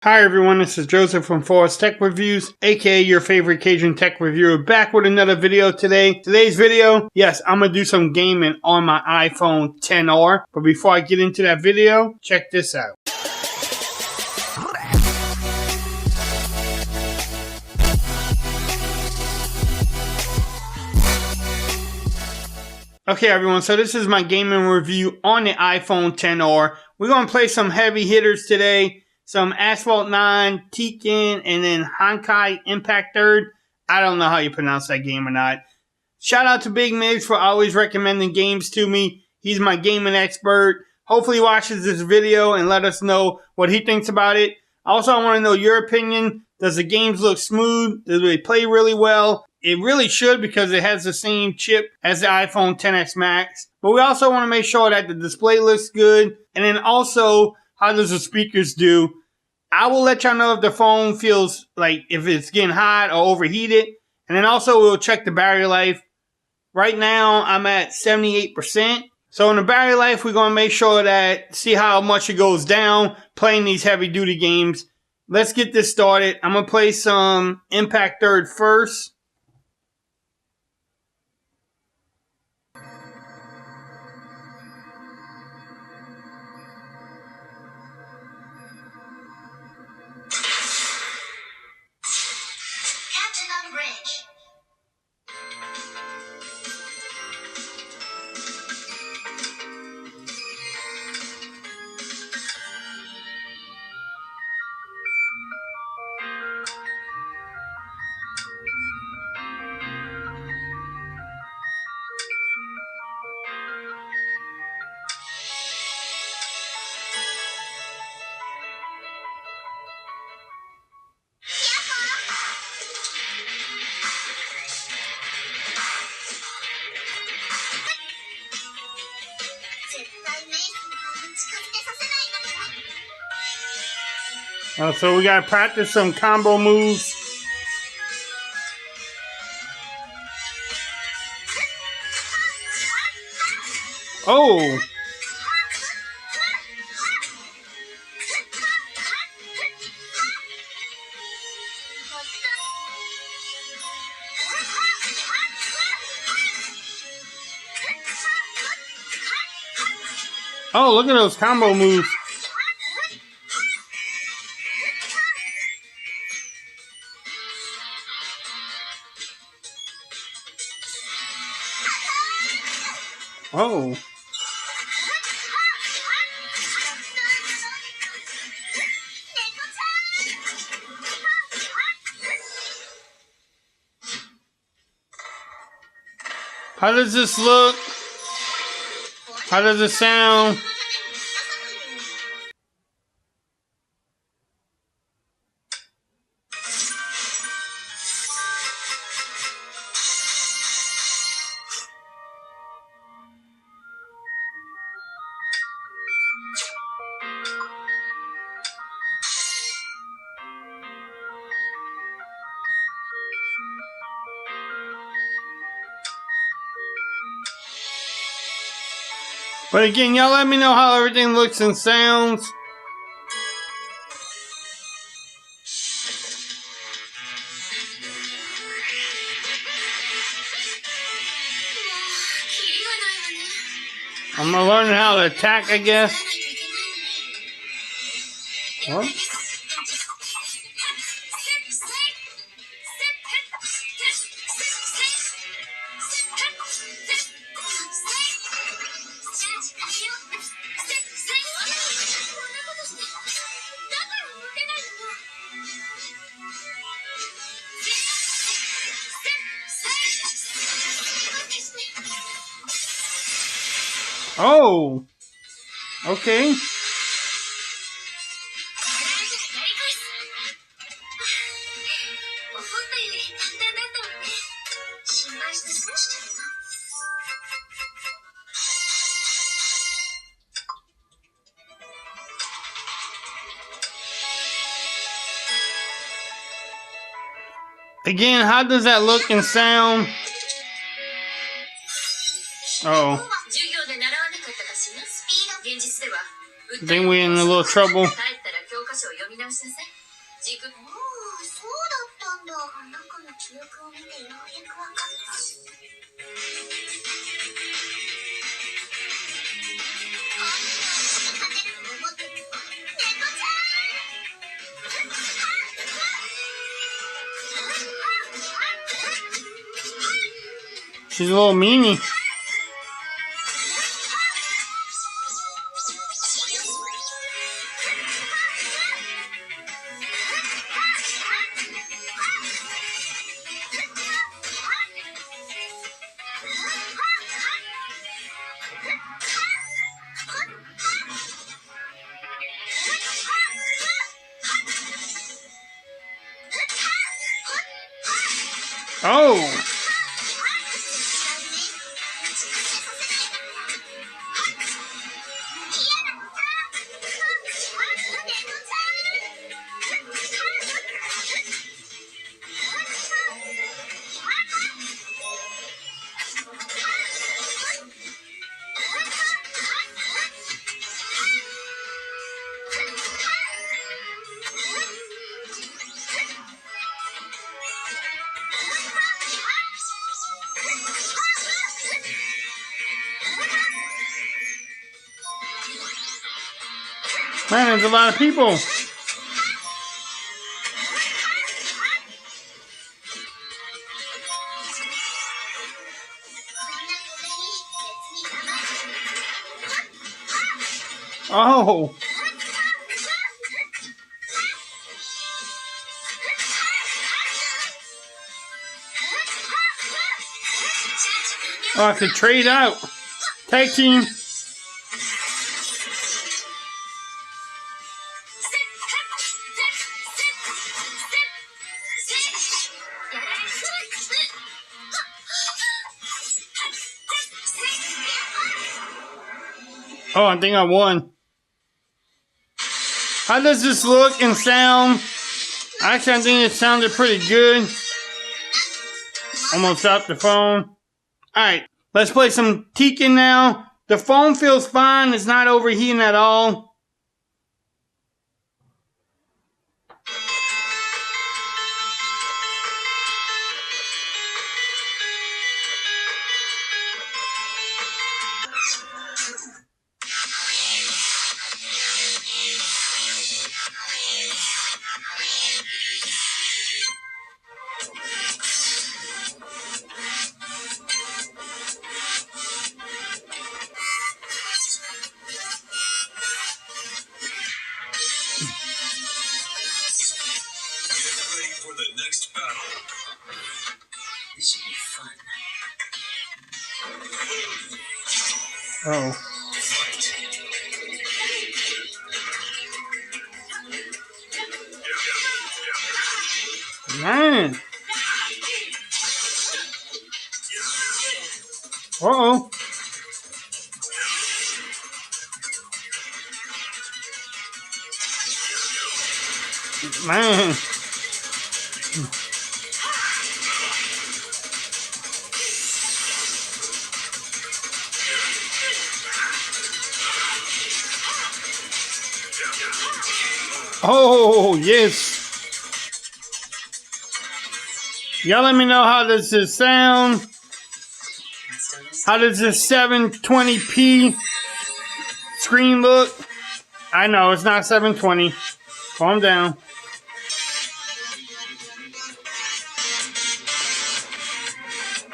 Hi everyone, this is Joseph from Forest Tech Reviews, aka your favorite Cajun tech reviewer, back with another video today. Today's video, yes, I'm going to do some gaming on my iPhone XR, but before I get into that video, check this out. Okay everyone, so this is my gaming review on the iPhone XR. We're going to play some heavy hitters today. Some Asphalt 9, Tekken, and then Honkai Impact 3rd. I don't know how you pronounce that game or not. Shout out to Big Migs for always recommending games to me. He's my gaming expert. Hopefully he watches this video and let us know what he thinks about it. Also, I want to know your opinion. Does the games look smooth? Do they play really well? It really should because it has the same chip as the iPhone XS Max. But we also want to make sure that the display looks good. And then also, how does the speakers do? I will let y'all know if the phone feels like if it's getting hot or overheated. And then also we'll check the battery life. Right now I'm at 78%. So in the battery life we're going to make sure that, see how much it goes down playing these heavy duty games. Let's get this started. I'm going to play some Impact 3rd first. So we gotta practice some combo moves. Oh! Oh, look at those combo moves. Oh. How does this look? How does it sound? But again, y'all let me know how everything looks and sounds. I'm learning how to attack, I guess. Huh? Oh, okay. Again, how does that look and sound? Oh. I think we're in a little trouble. She's a little meanie. Oh! Man, there's a lot of people. Oh. Oh, I could trade out. Tag team. Oh, I think I won. How does this look and sound? Actually, I think it sounded pretty good. Almost dropped the phone. Alright, let's play some Tekken now. The phone feels fine. It's not overheating at all. Oh. Man. Uh-oh. Man. Oh, yes. Y'all let me know how does this sound. How does this 720p screen look? I know, it's not 720. Calm down.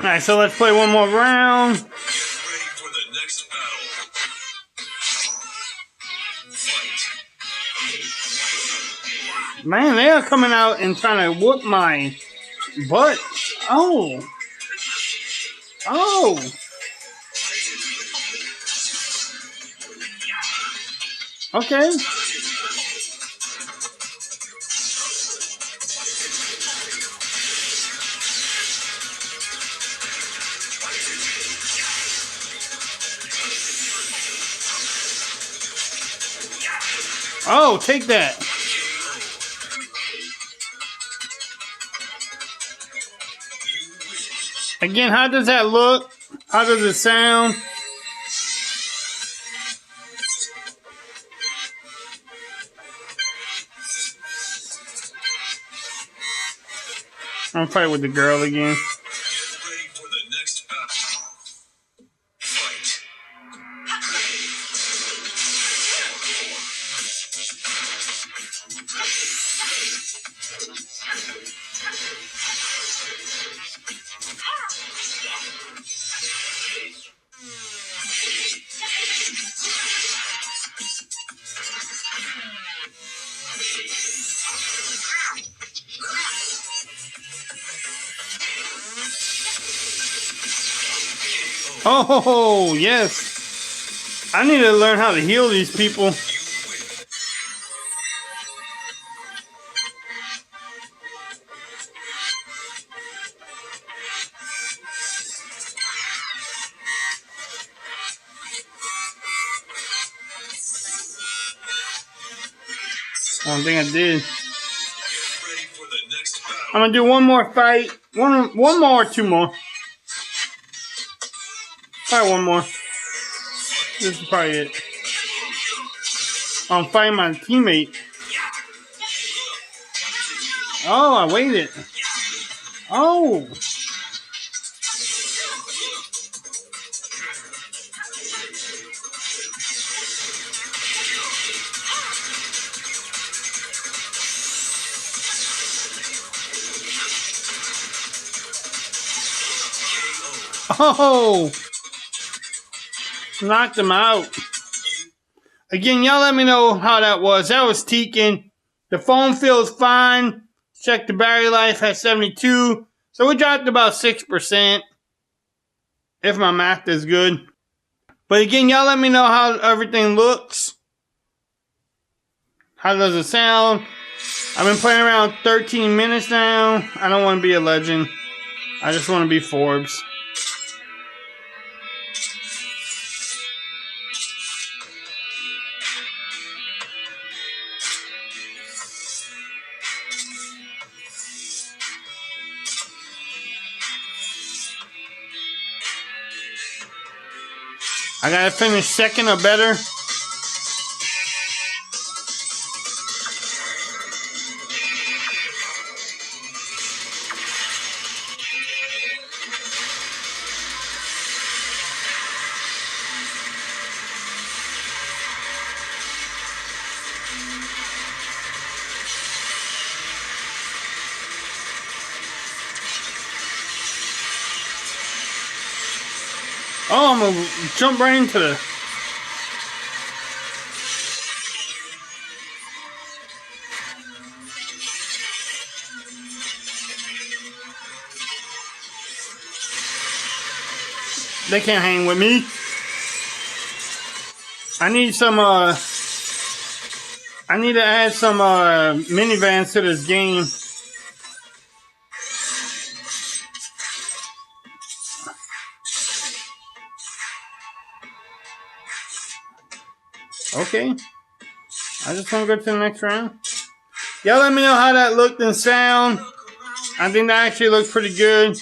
Alright, so let's play one more round. Get ready for the next battle. Man, they are coming out and trying to whoop my butt. Oh. Oh. Okay. Oh, take that. Again, how does that look? How does it sound? I'm fighting with the girl again. Get ready for the next battle. Fight. Oh, yes. I need to learn how to heal these people. I don't think I did. I'm gonna do one more fight. One more or two more. Probably one more. This is probably it. I'm fighting my teammate. Oh, I waited. Oh. Oh. Knocked him out. Again, y'all let me know how that was. That was Tekken. The phone feels fine. Check the battery life at 72. So we dropped about 6%. If my math is good. But again, y'all let me know how everything looks. How does it sound? I've been playing around 13 minutes now. I don't want to be a legend. I just want to be Forbes. I gotta finish second or better. Oh, I'm gonna jump right into the... They can't hang with me. I need some, I need to add some, minivans to this game. Okay. I just want to go to the next round. Y'all let me know how that looked and sound. I think that actually looked pretty good.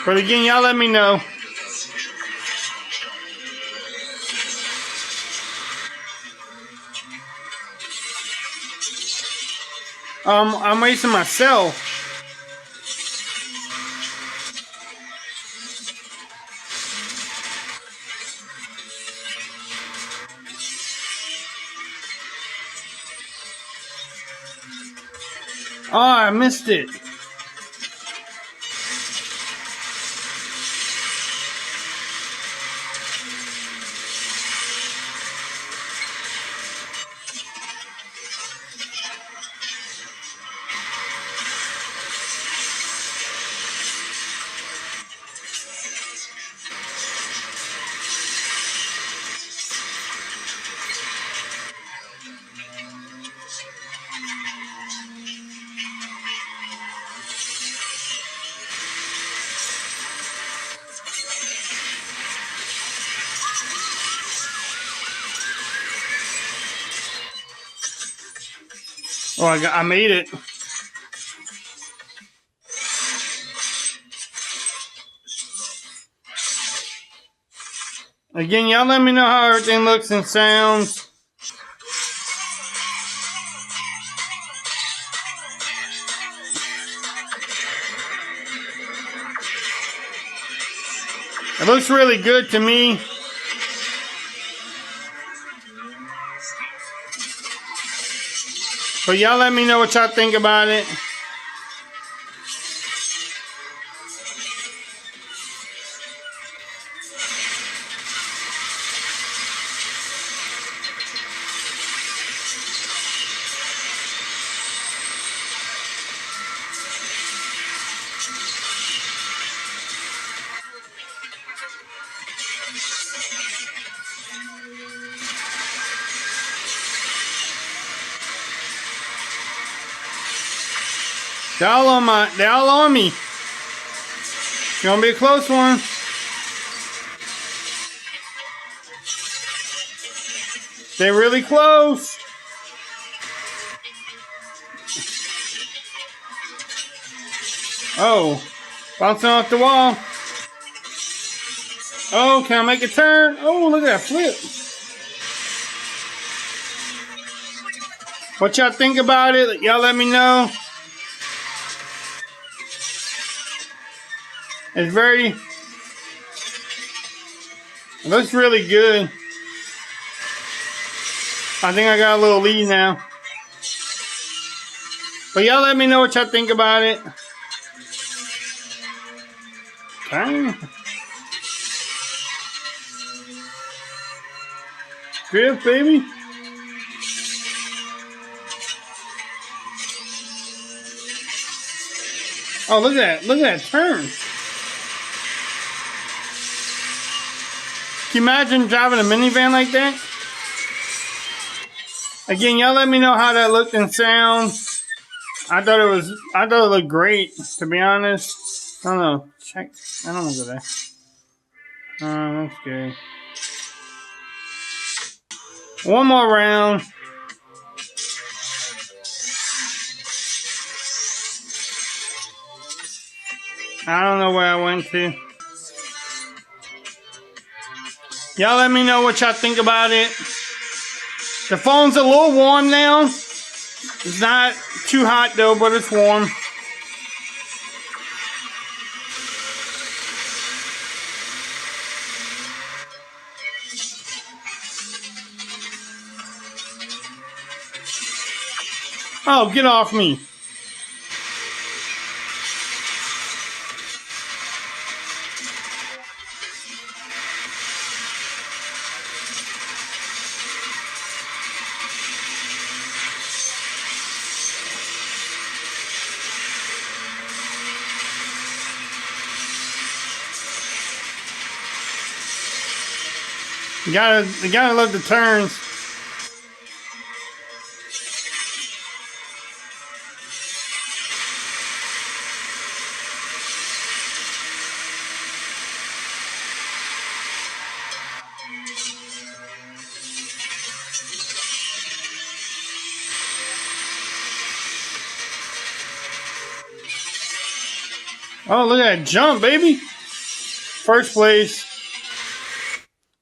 But again, y'all let me know. I'm racing myself. Oh, I missed it. Oh, I made it. Again, y'all let me know how everything looks and sounds. It looks really good to me. But y'all let me know what y'all think about it. They're all on me. It's gonna be a close one. They're really close. Oh, bouncing off the wall. Oh, can I make a turn? Oh, look at that flip. What y'all think about it? Y'all let me know. It looks really good. I think I got a little lead now. But y'all let me know what y'all think about it. Okay. Drift, baby. Oh, look at that. Look at that turn. Can you imagine driving a minivan like that? Again, y'all let me know how that looked and sounds. I thought it looked great, to be honest. I don't know. Check. I don't want to go there. That's good. One more round. I don't know where I went to. Y'all let me know what y'all think about it. The phone's a little warm now. It's not too hot though, but it's warm. Oh, get off me. You gotta love the turns. Oh, look at that jump, baby. First place.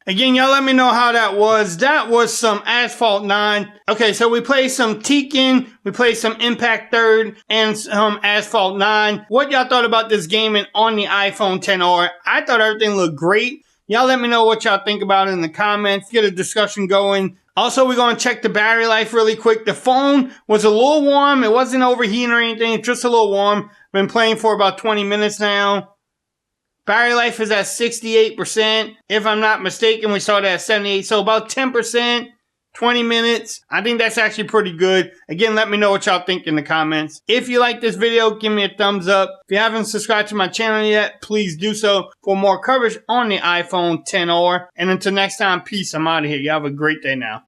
Again, y'all let me know how that was. That was some Asphalt 9. Okay, so we played some Tekken, we played some Impact 3rd, and some Asphalt 9. What y'all thought about this gaming on the iPhone XR? I thought everything looked great. Y'all let me know what y'all think about it in the comments. Get a discussion going. Also, we're going to check the battery life really quick. The phone was a little warm. It wasn't overheating or anything. It's just a little warm. Been playing for about 20 minutes now. Battery life is at 68%. If I'm not mistaken, we started at 78. So about 10%, 20 minutes. I think that's actually pretty good. Again, let me know what y'all think in the comments. If you like this video, give me a thumbs up. If you haven't subscribed to my channel yet, please do so for more coverage on the iPhone XR. And until next time, peace. I'm out of here. You have a great day now.